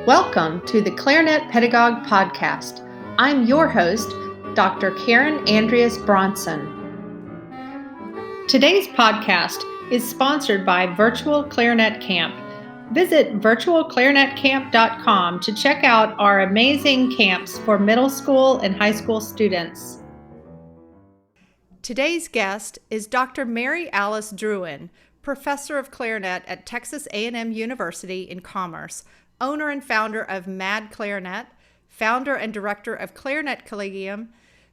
Welcome to the Clarinet Pedagogue podcast. I'm your host, Dr. Karen Andreas Bronson. Today's podcast is sponsored by Virtual Clarinet Camp. Visit virtualclarinetcamp.com to check out our amazing camps for middle school and high school students. Today's guest is Dr. Mary Alice Druhan, professor of clarinet at Texas A&M University in Commerce, owner and founder of Mad Clarinet, founder and director of Clarinet Colloquium,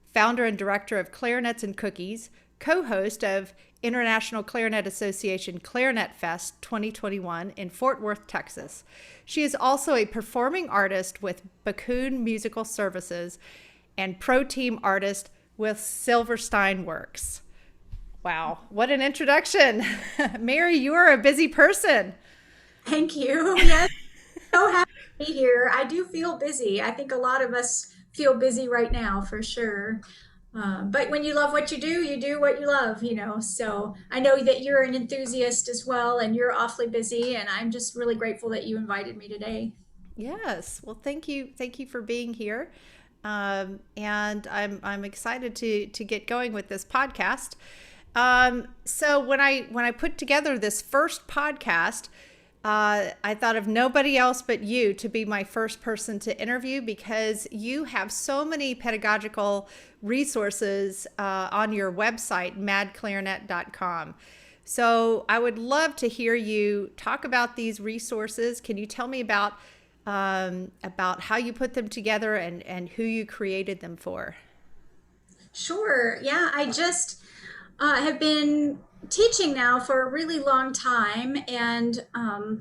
founder and director of Clarinets and Cookies, co-host of International Clarinet Association ClarinetFest 2021 in Fort Worth, Texas. She is also a performing artist with Backun Musical Services and pro team artist with Silverstein Works. Wow, what an introduction. Mary, you are a busy person. Thank you. Yes, so happy to be here. I do feel busy. I think a lot of us feel busy right now for sure. But when you love what you do what you love, So I know that you're an enthusiast as well, and you're awfully busy, and I'm just really grateful that you invited me today. Yes, well, thank you for being here. And I'm excited to get going with this podcast. So when I put together this first podcast, I thought of nobody else but you to be my first person to interview, because you have so many pedagogical resources on your website, madclarinet.com. So I would love to hear you talk about these resources. Can you tell me about how you put them together and who you created them for? Sure. Yeah, I just have been teaching now for a really long time, and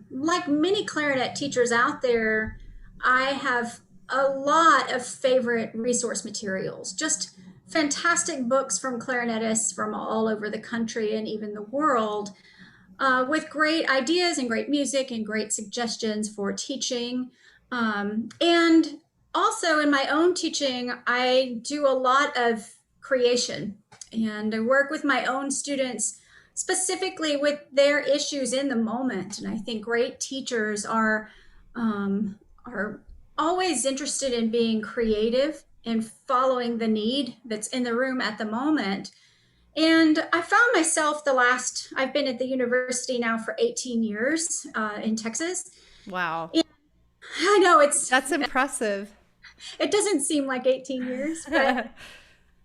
like many clarinet teachers out there, I have a lot of favorite resource materials, just fantastic books from clarinetists from all over the country and even the world, with great ideas and great music and great suggestions for teaching. And also in my own teaching, I do a lot of creation, and I work with my own students specifically with their issues in the moment. And I think great teachers are always interested in being creative and following the need that's in the room at the moment. And I found myself I've been at the university now for 18 years in Texas. Wow. And I know That's impressive. It doesn't seem like 18 years, but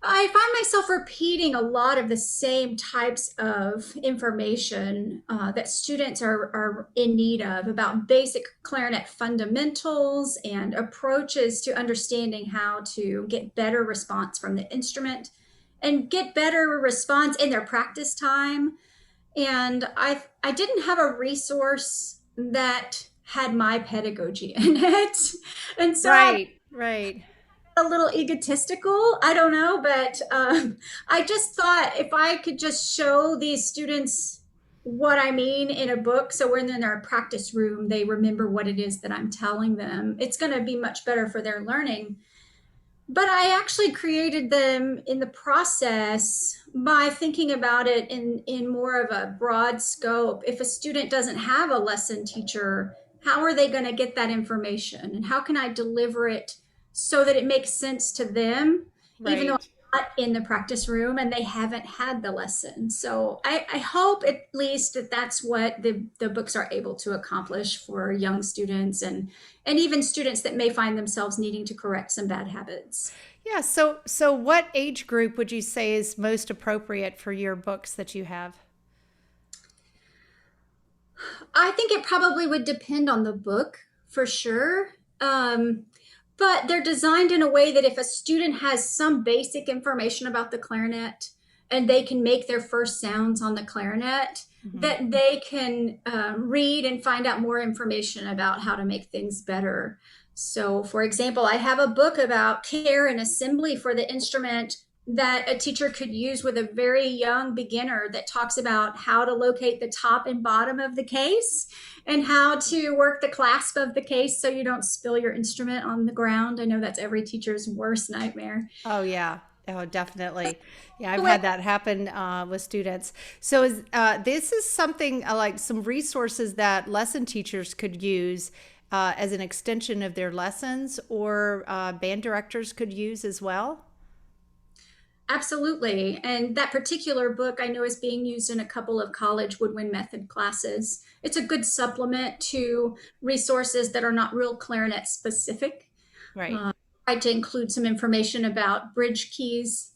I find myself repeating a lot of the same types of information that students are in need of about basic clarinet fundamentals and approaches to understanding how to get better response from the instrument and get better response in their practice time. And I didn't have a resource that had my pedagogy in it. And so Right. a little egotistical, I don't know, but I just thought if I could just show these students what I mean in a book, so when in their practice room, they remember what it is that I'm telling them, it's going to be much better for their learning. But I actually created them in the process by thinking about it in more of a broad scope. If a student doesn't have a lesson teacher, how are they going to get that information? And how can I deliver it so that it makes sense to them, even though I'm not in the practice room and they haven't had the lesson? So I hope at least that's what the books are able to accomplish for young students and even students that may find themselves needing to correct some bad habits. Yeah. So what age group would you say is most appropriate for your books that you have? I think it probably would depend on the book for sure. But they're designed in a way that if a student has some basic information about the clarinet and they can make their first sounds on the clarinet, that they can read and find out more information about how to make things better. So, for example, I have a book about care and assembly for the instrument that a teacher could use with a very young beginner, that talks about how to locate the top and bottom of the case and how to work the clasp of the case so you don't spill your instrument on the ground. I know that's every teacher's worst nightmare. Oh, yeah. Oh, definitely. Yeah, I've had that happen with students. So this is something like some resources that lesson teachers could use as an extension of their lessons, or band directors could use as well? Absolutely. And that particular book I know is being used in a couple of college woodwind method classes. It's a good supplement to resources that are not real clarinet specific. Right. Uh, I tried to include some information about bridge keys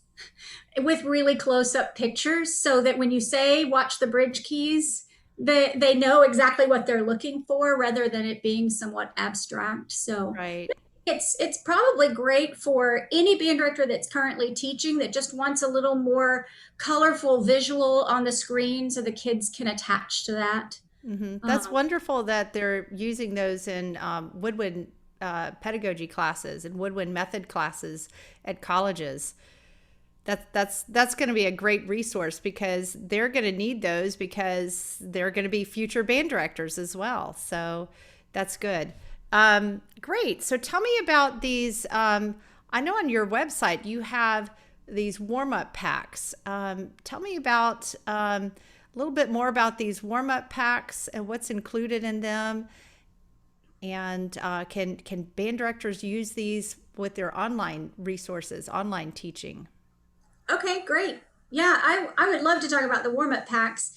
with really close up pictures so that when you say watch the bridge keys, they know exactly what they're looking for rather than it being somewhat abstract. So Right. it's probably great for any band director that's currently teaching that just wants a little more colorful visual on the screen so the kids can attach to that. That's Um, wonderful that they're using those in woodwind pedagogy classes and woodwind method classes at colleges. That's going to be a great resource because they're going to need those because they're going to be future band directors as well. So that's good. Great. So tell me about these. I know on your website you have these warm up packs. Tell me about a little bit more about these warm up packs and what's included in them. And can band directors use these with their online resources, online teaching? Okay, great. Yeah, I would love to talk about the warm up packs.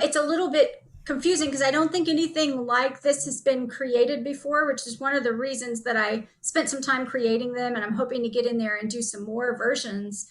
It's a little bit confusing because I don't think anything like this has been created before, which is one of the reasons that I spent some time creating them. And I'm hoping to get in there and do some more versions.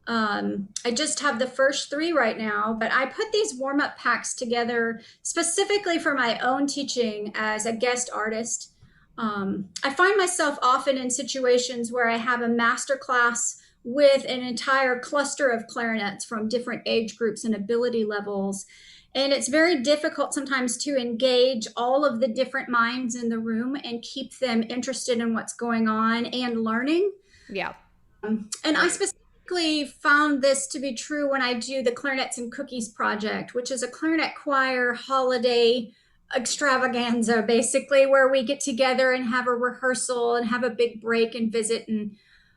I just have the first three right now, but I put these warm up packs together specifically for my own teaching as a guest artist. I find myself often in situations where I have a master class with an entire cluster of clarinets from different age groups and ability levels. And it's very difficult sometimes to engage all of the different minds in the room and keep them interested in what's going on and learning. Yeah. And I specifically found this to be true when I do the Clarinets and Cookies project, which is a clarinet choir holiday extravaganza, basically, where we get together and have a rehearsal and have a big break and visit and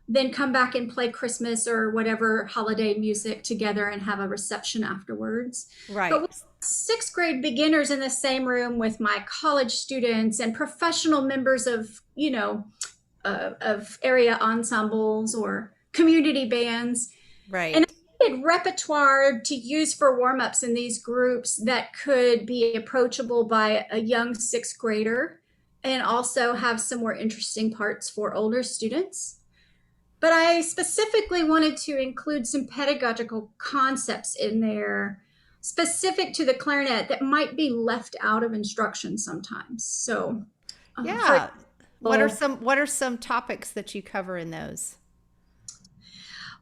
then come back and play Christmas or whatever holiday music together and have a reception afterwards. But Right. with sixth grade beginners in the same room with my college students and professional members of, of area ensembles or community bands. And Right. I needed repertoire to use for warm-ups in these groups that could be approachable by a young sixth grader and also have some more interesting parts for older students. But I specifically wanted to include some pedagogical concepts in there specific to the clarinet that might be left out of instruction sometimes. So, for Yeah. example, What are some topics that you cover in those?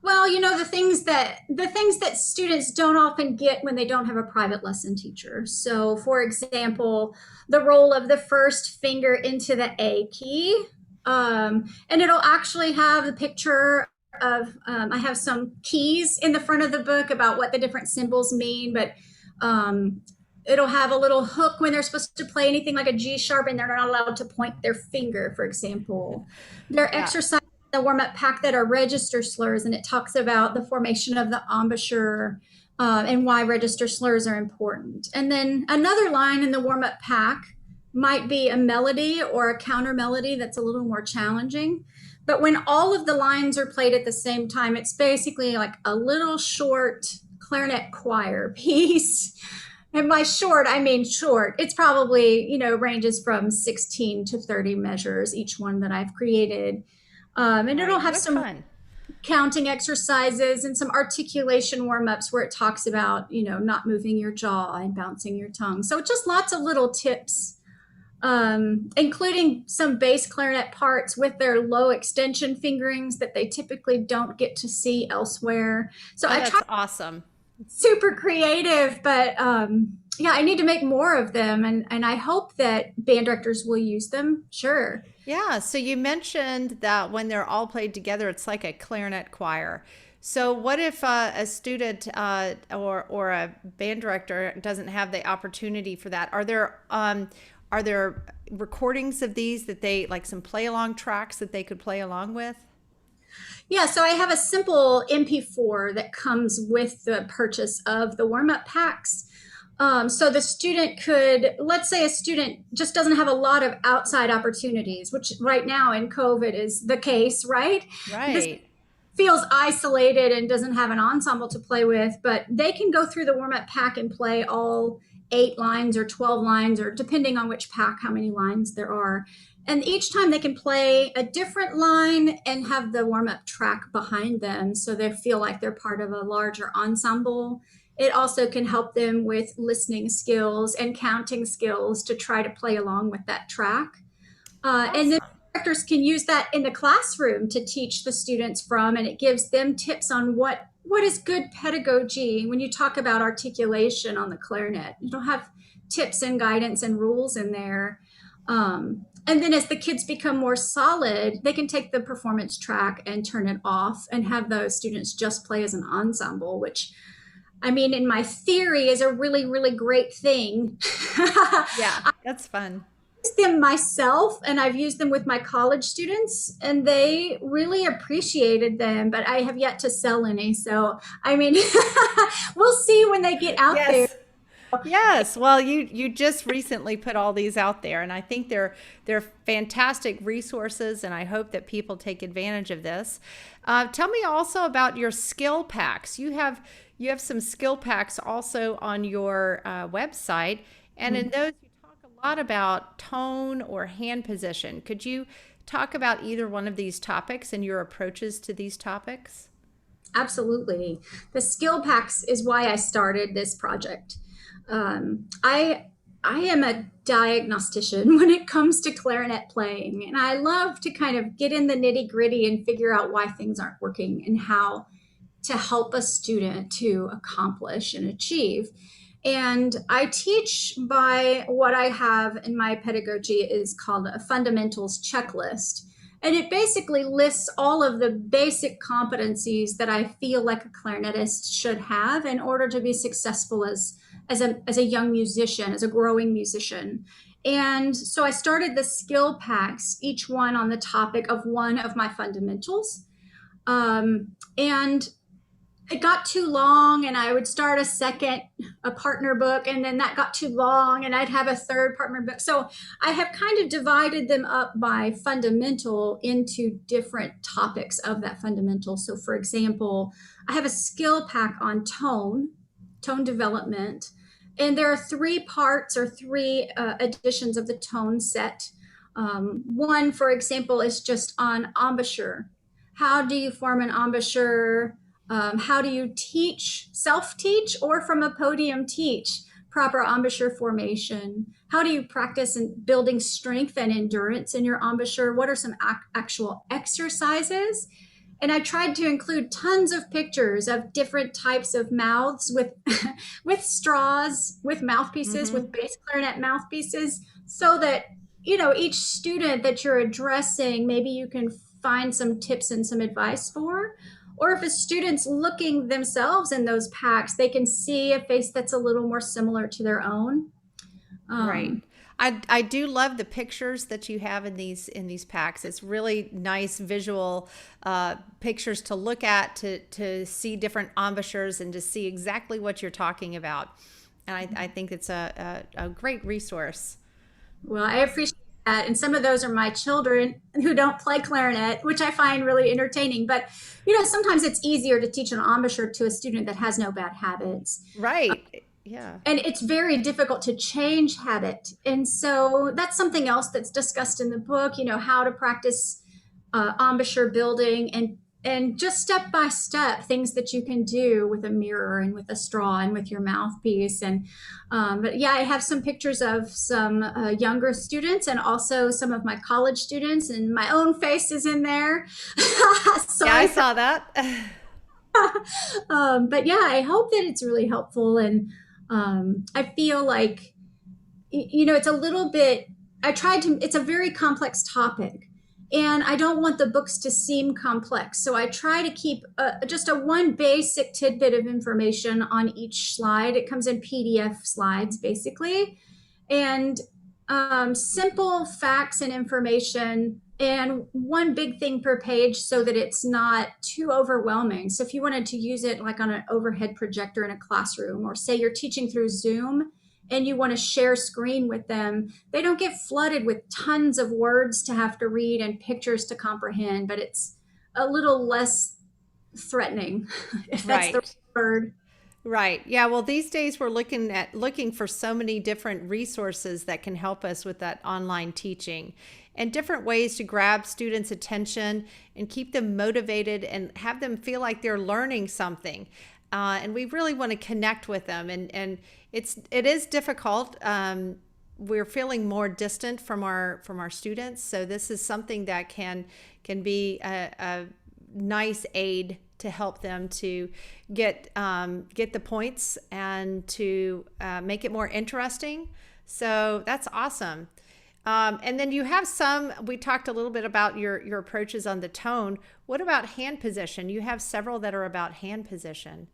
well, the things that students don't often get when they don't have a private lesson teacher. So, for example, the role of the first finger into the A key, and it'll actually have the picture of. I have some keys in the front of the book about what the different symbols mean, but um, it'll have a little hook when they're supposed to play anything like a G sharp, and they're not allowed to point their finger, for example. There are Yeah. exercises the warm up pack that are register slurs, and it talks about the formation of the embouchure and why register slurs are important. And then another line in the warm up pack might be a melody or a counter melody that's a little more challenging. But when all of the lines are played at the same time, it's basically like a little short clarinet choir piece. And by short, I mean short. It's probably, ranges from 16 to 30 measures, each one that I've created. And it'll Right. have What some fun. counting exercises and some articulation warm-ups where it talks about, not moving your jaw and bouncing your tongue. So just lots of little tips, including some bass clarinet parts with their low extension fingerings that they typically don't get to see elsewhere. So Oh, I try that's awesome. super creative, but yeah, I need to make more of them, and I hope that band directors will use them. Sure. Yeah. So you mentioned that when they're all played together, it's like a clarinet choir. So what if a student or a band director doesn't have the opportunity for that? Are there recordings of these that they like some play along tracks that they could play along with? Yeah, so I have a simple MP4 that comes with the purchase of the warm up packs. So the student could, let's say a student just doesn't have a lot of outside opportunities, which right now in COVID is the case, right? This Right. feels isolated and doesn't have an ensemble to play with, but they can go through the warm-up pack and play all 8 lines or 12 lines, or depending on which pack, how many lines there are. And each time they can play a different line and have the warm-up track behind them so they feel like they're part of a larger ensemble. It also can help them with listening skills and counting skills to try to play along with that track. And then Awesome. directors can use that in the classroom to teach the students from, and it gives them tips on what is good pedagogy. When you talk about articulation on the clarinet, you don't have tips and guidance and rules in there. And then as the kids become more solid, they can take the performance track and turn it off and have those students just play as an ensemble, which, I mean, in my theory is a really, really great thing. Yeah, that's fun. Them myself, and I've used them with my college students, and they really appreciated them, but I have yet to sell any. So, I mean, we'll see when they get out there. Yes. Yes. Well, you just recently put all these out there, and I think they're fantastic resources, and I hope that people take advantage of this. Tell me also about your skill packs. You have some skill packs also on your website, and in those you talk a lot about tone or hand position. Could you talk about either one of these topics and your approaches to these topics? Absolutely. The skill packs is why I started this project. I am a diagnostician when it comes to clarinet playing, and I love to kind of get in the nitty gritty and figure out why things aren't working and how to help a student to accomplish and achieve. And I teach by what I have in my pedagogy is called a fundamentals checklist. And it basically lists all of the basic competencies that I feel like a clarinetist should have in order to be successful as a young musician, as a growing musician. And so I started the skill packs, each one on the topic of one of my fundamentals. And it got too long, and I would start a partner book, and then that got too long, and I'd have a third partner book. So I have kind of divided them up by fundamental into different topics of that fundamental. So for example, I have a skill pack on tone development, and there are 3 parts or 3 editions of the tone set. One, for example, is just on embouchure. How do you form an embouchure? How do you teach, self-teach, or from a podium teach proper embouchure formation? How do you practice in building strength and endurance in your embouchure? What are some actual exercises? And I tried to include tons of pictures of different types of mouths with with straws, with mouthpieces, Mm-hmm. with bass clarinet mouthpieces, so that each student that you're addressing, maybe you can find some tips and some advice for. Or if a student's looking themselves in those packs, they can see a face that's a little more similar to their own. Right. Um, I do love the pictures that you have in these packs. It's really nice visual pictures to look at to see different embouchures and to see exactly what you're talking about. And I think it's a great resource. well, I appreciate that. And some of those are my children who don't play clarinet, which I find really entertaining. But, sometimes it's easier to teach an embouchure to a student that has no bad habits. Right. Yeah. And it's very difficult to change habit. And so that's something else that's discussed in the book, how to practice embouchure building, and just step by step things that you can do with a mirror and with a straw and with your mouthpiece. And but yeah, I have some pictures of some younger students and also some of my college students, and my own face is in there. Yeah, I Sorry for saw that. but yeah, I hope that it's really helpful. And I feel like, it's a little bit, it's a very complex topic. And I don't want the books to seem complex. So I try to keep just a one basic tidbit of information on each slide. It comes in PDF slides, basically. And simple facts and information, and one big thing per page so that it's not too overwhelming. So if you wanted to use it like on an overhead projector in a classroom, or say you're teaching through Zoom and you want to share screen with them, they don't get flooded with tons of words to have to read and pictures to comprehend, but it's a little less threatening, if that's the Right. word. Right. Yeah. Well, these days we're looking for so many different resources that can help us with that online teaching and different ways to grab students' attention and keep them motivated and have them feel like they're learning something. And we really want to connect with them. It is difficult. We're feeling more distant from our students. So this is something that can be a nice aid to help them to get the points and to make it more interesting. So that's awesome. And then you have we talked a little bit about your approaches on the tone. What about hand position? You have several that are about hand position.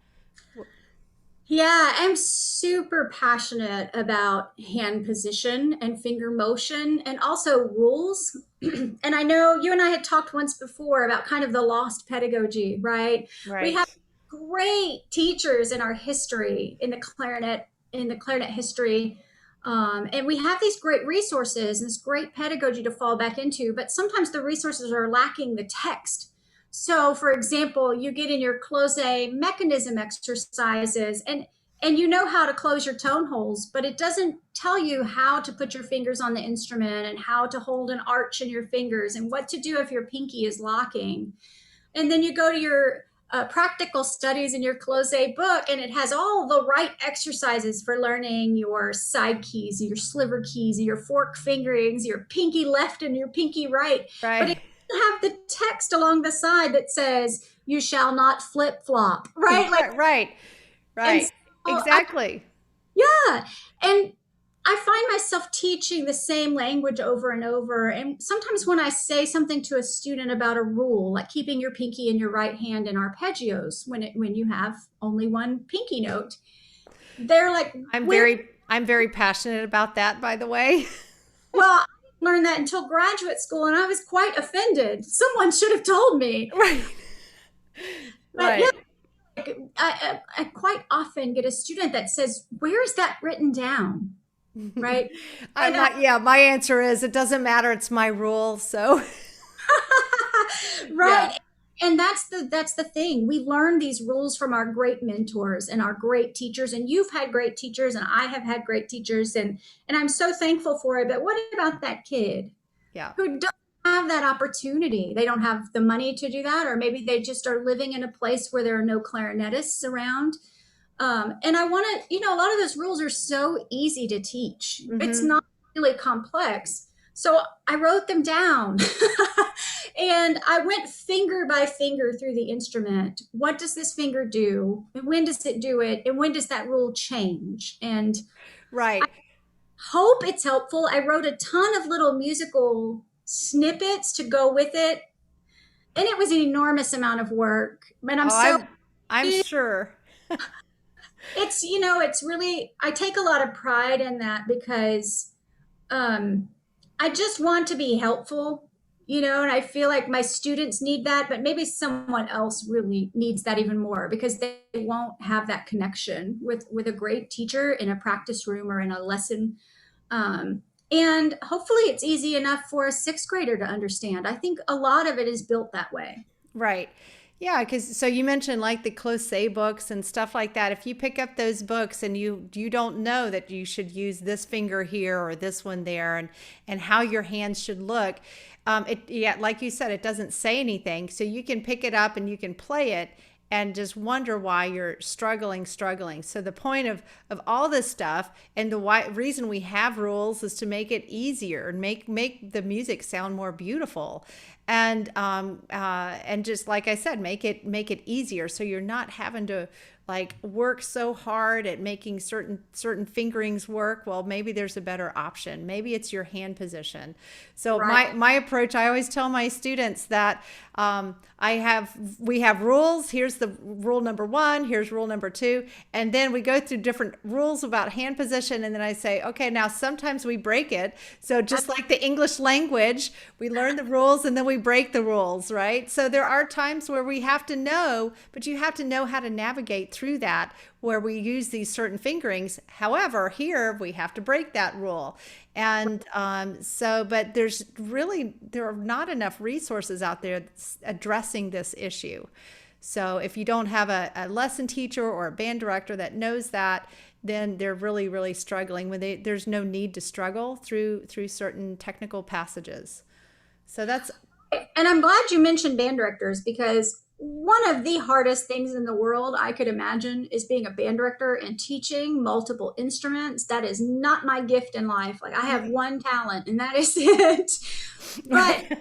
Yeah, I'm super passionate about hand position and finger motion and also rules. And I know you and I had talked once before about kind of the lost pedagogy, right? We have Right. great teachers in our history, in the clarinet history. And we have these great resources and this great pedagogy to fall back into, but sometimes the resources are lacking the text. So, for example, you get in your close mechanism exercises, and you know how to close your tone holes, but it doesn't tell you how to put your fingers on the instrument and how to hold an arch in your fingers and what to do if your pinky is locking. And then you go to your practical studies in your close book, and it has all the right exercises for learning your side keys, your sliver keys, your fork fingerings, your pinky left and your pinky right. But Right. it doesn't have the text along the side that says you shall not flip flop, right? Like, Right. Right. and Right. so Exactly. yeah, and I find myself teaching the same language over and over. And sometimes when I say something to a student about a rule, like keeping your pinky in your right hand in arpeggios when you have only one pinky note, they're like, "Where?" I'm very passionate about that, by the way. Well, I didn't learn that until graduate school, and I was quite offended. Someone should have told me. Right. But yeah, Right. like, I quite often get a student that says, "Where is that written down?" Right? And My answer is it doesn't matter. It's my rule. So yeah. right. And that's the thing. We learn these rules from our great mentors and our great teachers. And you've had great teachers, and I have had great teachers, and I'm so thankful for it. But what about that kid Yeah. who don't have that opportunity? They don't have the money to do that, or maybe they just are living in a place where there are no clarinetists around. And I want to, a lot of those rules are so easy to teach. It's Hmm. not really complex. So I wrote them down and I went finger by finger through the instrument. What does this finger do? And when does it do it? And when does that rule change? And I Right. hope it's helpful. I wrote a ton of little musical snippets to go with it. And it was an enormous amount of work. But I'm Oh, so I'm sure. it's really, I take a lot of pride in that because um I just want to be helpful, and I feel like my students need that, but maybe someone else really needs that even more because they won't have that connection with a great teacher in a practice room or in a lesson. And hopefully it's easy enough for a sixth grader to understand. I think a lot of it is built that way. Right. Yeah, because so you mentioned like the close books and stuff like that. If you pick up those books and you don't know that you should use this finger here or this one there, and how your hands should look, like you said, it doesn't say anything. So you can pick it up and you can play it and just wonder why you're struggling. So the point of all this stuff and the reason we have rules is to make it easier and make the music sound more beautiful, and just like I said, make it easier so you're not having to like work so hard at making certain fingerings work. Well, maybe there's a better option. Maybe it's your hand position. So Right. my approach, I always tell my students that we have rules. Here's the rule number one. Here's rule number two, and then we go through different rules about hand position, and then I say, okay, now sometimes we break it. So just like the English language, we learn the rules and then we break the rules, right? So there are times where we have to know, but you have to know how to navigate through that, where we use these certain fingerings. However, here we have to break that rule. And but there are not enough resources out there that's addressing this issue. So if you don't have a lesson teacher or a band director that knows that, then they're really, really struggling when there's no need to struggle through certain technical passages. So that's. And I'm glad you mentioned band directors, because one of the hardest things in the world I could imagine is being a band director and teaching multiple instruments. That is not my gift in life. Like, I have one talent and that is it. But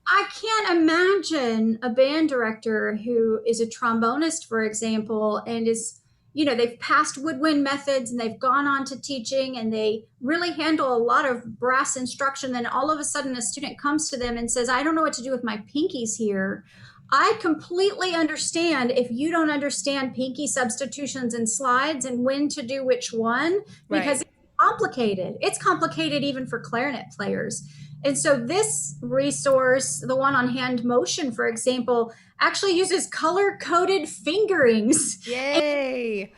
I can't imagine a band director who is a trombonist, for example, and is, they've passed woodwind methods and they've gone on to teaching and they really handle a lot of brass instruction. Then all of a sudden a student comes to them and says, I don't know what to do with my pinkies here. I completely understand if you don't understand pinky substitutions and slides and when to do which one, because It's complicated. It's complicated even for clarinet players. And so this resource, the one on hand motion, for example, actually uses color-coded fingerings. Yay!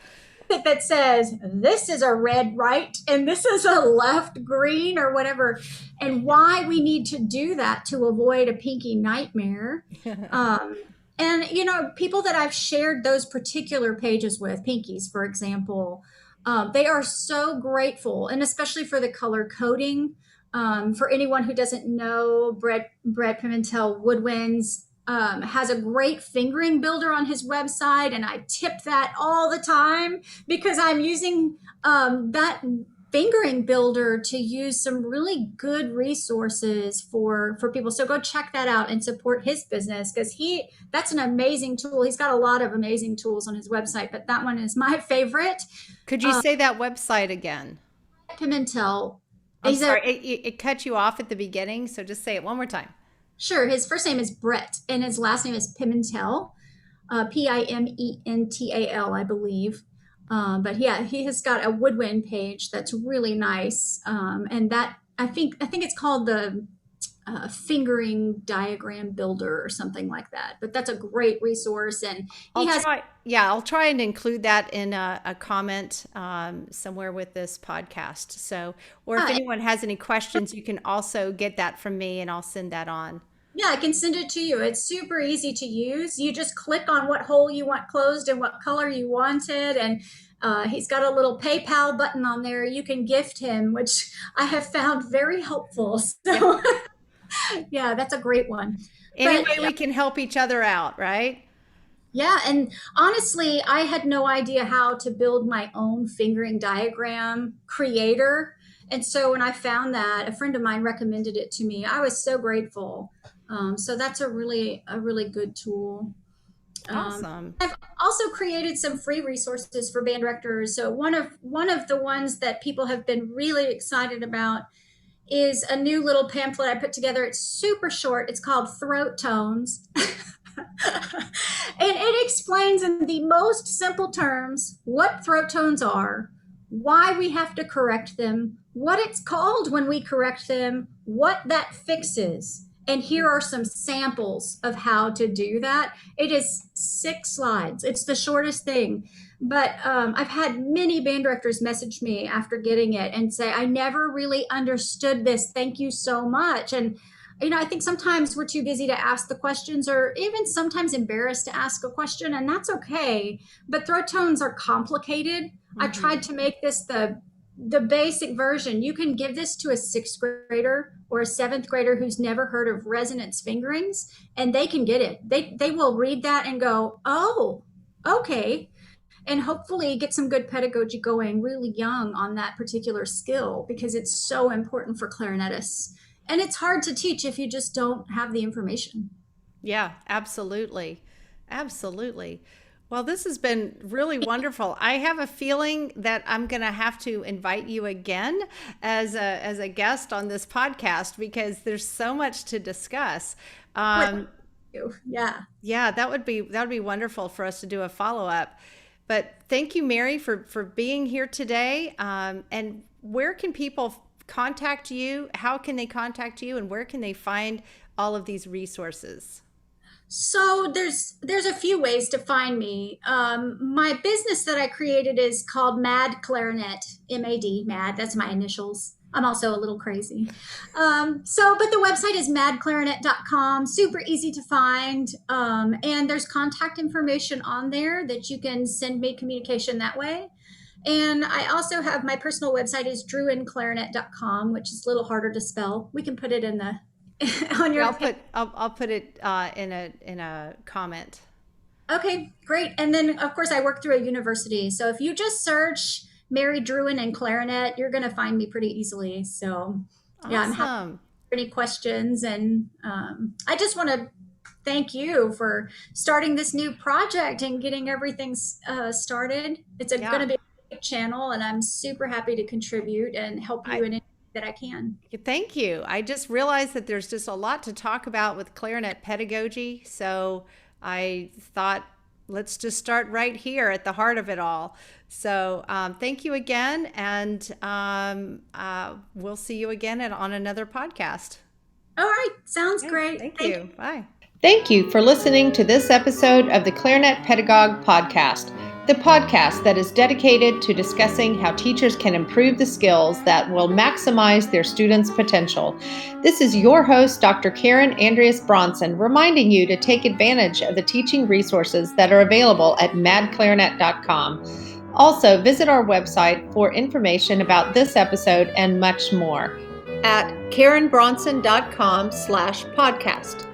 That says this is a red right and this is a left green or whatever, and why we need to do that to avoid a pinky nightmare. And people that I've shared those particular pages with, pinkies for example, they are so grateful, and especially for the color coding. For anyone who doesn't know, Brett Pimentel Woodwinds has a great fingering builder on his website, and I tip that all the time because I'm using that fingering builder to use some really good resources for people. So go check that out and support his business, because that's an amazing tool. He's got a lot of amazing tools on his website, but that one is my favorite. Could you say that website again? Pimentel. I'm sorry, it cut you off at the beginning, so just say it one more time. Sure. His first name is Brett, and his last name is Pimentel, Pimental, I believe. But yeah, he has got a woodwind page that's really nice, and that I think it's called the fingering diagram builder or something like that. But that's a great resource, and I'll try and include that in a comment somewhere with this podcast. So, or if anyone has any questions, you can also get that from me, and I'll send that on. Yeah, I can send it to you. It's super easy to use. You just click on what hole you want closed and what color you want it. And he's got a little PayPal button on there. You can gift him, which I have found very helpful. So yeah, that's a great one. Anyway, we can help each other out, right? Yeah, and honestly, I had no idea how to build my own fingering diagram creator. And so when I found that, a friend of mine recommended it to me. I was so grateful. So that's a really good tool. Awesome. I've also created some free resources for band directors. So one of the ones that people have been really excited about is a new little pamphlet I put together. It's super short. It's called Throat Tones. And it explains in the most simple terms what throat tones are, why we have to correct them, what it's called when we correct them, what that fixes. And here are some samples of how to do that. It is 6 slides. It's the shortest thing. But I've had many band directors message me after getting it and say, I never really understood this. Thank you so much. And, I think sometimes we're too busy to ask the questions, or even sometimes embarrassed to ask a question, and that's okay. But throat tones are complicated. Mm-hmm. I tried to make this the basic version. You can give this to a 6th grader or a 7th grader who's never heard of resonance fingerings, and they can get it. They will read that and go, oh, okay. And hopefully get some good pedagogy going really young on that particular skill, because it's so important for clarinetists. And it's hard to teach if you just don't have the information. Yeah, absolutely. Absolutely. Well, this has been really wonderful. I have a feeling that I'm going to have to invite you again as a guest on this podcast because there's so much to discuss. Yeah. Yeah, that would be wonderful for us to do a follow-up. But thank you, Mary, for being here today. And where can people contact you? How can they contact you? And where can they find all of these resources? So there's a few ways to find me. My business that I created is called Mad Clarinet, MAD, Mad. That's my initials. I'm also a little crazy. But the website is madclarinet.com. Super easy to find, and there's contact information on there that you can send me communication that way. And I also have my personal website is druhanclarinet.com, which is a little harder to spell. We can put it in the on Yeah, your. I'll put it in a comment. Okay, great. And then, of course, I work through a university. So if you just search Mary Druhan and Clarinet, you're going to find me pretty easily. So, yeah, I'm happy Awesome. for any questions. And I just want to thank you for starting this new project and getting everything started. It's going Yeah. to be a big channel, and I'm super happy to contribute and help I you in any that I can. Thank you. I just realized that there's just a lot to talk about with clarinet pedagogy. So I thought, let's just start right here at the heart of it all. So thank you again. And we'll see you again on another podcast. All right, sounds Okay, great. thank you. Bye. Thank you for listening to this episode of the Clarinet Pedagogue podcast, the podcast that is dedicated to discussing how teachers can improve the skills that will maximize their students' potential. This is your host, Dr. Karen Andreas Bronson, reminding you to take advantage of the teaching resources that are available at madclarinet.com. Also, visit our website for information about this episode and much more at karenbronson.com/podcast.